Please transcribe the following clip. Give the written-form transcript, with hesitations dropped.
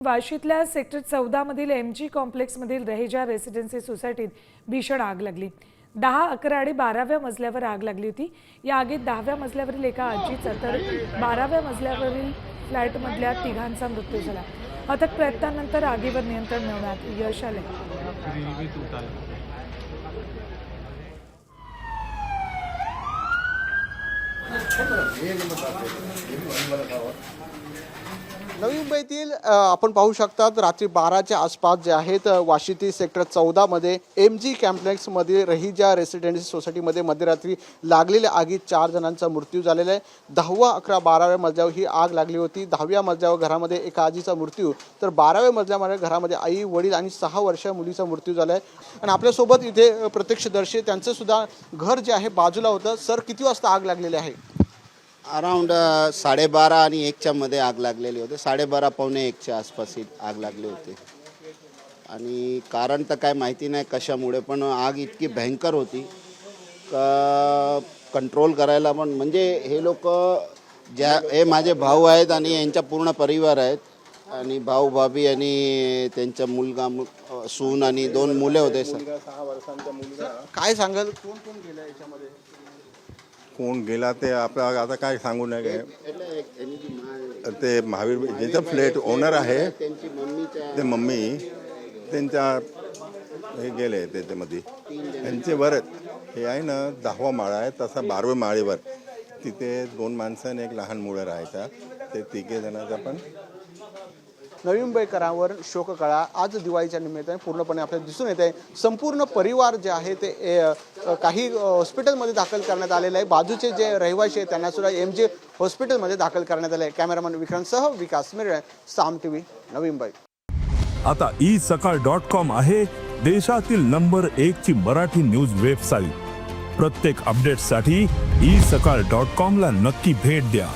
वाशीतल्या sector 14 मधील MG कॉम्प्लेक्समधील Raheja residency सोसायटीत भीषण आग लागली। 10, 11 आणि 12व्या मजल्यावर आग लागली होती। या आगीत 10व्या मजल्यावरील एका आजीचा तर 12व्या मजल्यावरील फ्लॅटमधल्या तिघांचा मृत्यू झाला। अथक प्रयत्नानंतर आगीवर नियंत्रण मिळवण्यात यश आले। नवी मुंबईतील आपण पाहू शकतात रात्री 12च्या आसपास जे आहेत वाशीतील सेक्टर 14 मध्ये एमजी कॉम्प्लेक्समध्ये रहेजा रेसिडेन्सी सोसायटीमध्ये मध्यरात्री लागलेल्या आगीत 4 जणांचा मृत्यू झालेला आहे। 10, 11, 12व्या मजल्यावर ही आग लागली होती। 10व्या मजल्यावर घरामध्ये एका आजीचा मृत्यू तर 12व्या मजल्यामध्ये घरामध्ये आई वडील आणि 6 वर्षीय मुलीचा मृत्यू झाला आहे। आणि आपल्यासोबत इथे प्रत्यक्षदर्शी त्यांचं सुद्धा घर जे आहे बाजूला होतं। सर, किती वाजता आग लागलेली आहे? अराउंड 12:30 आणि 1च्या मध्ये आग लागलेली होती। 12:30 पावणे 1च्या आसपास ही आग लागली होती आणि कारण तर काय माहिती नाही कशामुळे, पण आग इतकी भयंकर होती का कंट्रोल करायला पण म्हणजे हे लोक हे माझे भाऊ आहेत आणि यांचा पूर्ण परिवार आहेत आणि भाऊ भाभी आणि त्यांचा मुलगा सून आणि 2 मुले होते। सर, 6 वर्षांचा मुलगा। काय सांगाल, कोण कोण गेला याच्यामध्ये? कोण गेला ते आपल्याला आता काय सांगू नये। ते महावीर ज्याचं फ्लॅट ओनर आहे ते मम्मी त्यांच्या हे गेले त्याच्यामध्ये त्यांचे वर हे आहे ना 10वा माळा आहे, तसा 12व्या माळेवर तिथे 2 माणसं आणि एक लहान मुलं राहायचा, ते 3 जणांचा पण। नवी मुंबईकरांवर शोककळा आज दिवाळीच्या निमित्ताने पूर्णपणे आपल्याला दिसून येत आहे। संपूर्ण परिवार जे आहे ते काही हॉस्पिटलमध्ये दाखल करण्यात आलेलं आहे। बाजूचे जे रहिवासी आहेत त्यांना सुद्धा एमजे हॉस्पिटलमध्ये दाखल करण्यात आले आहे। कॅमेरामन विक्रांतसह विकास मिरळे, साम टीव्ही, नवी मुंबई। आता isakal.com आहे देशातील नंबर 1 ची मराठी न्यूज वेबसाईट। प्रत्येक अपडेटसाठी isakal.com ला नक्की भेट द्या।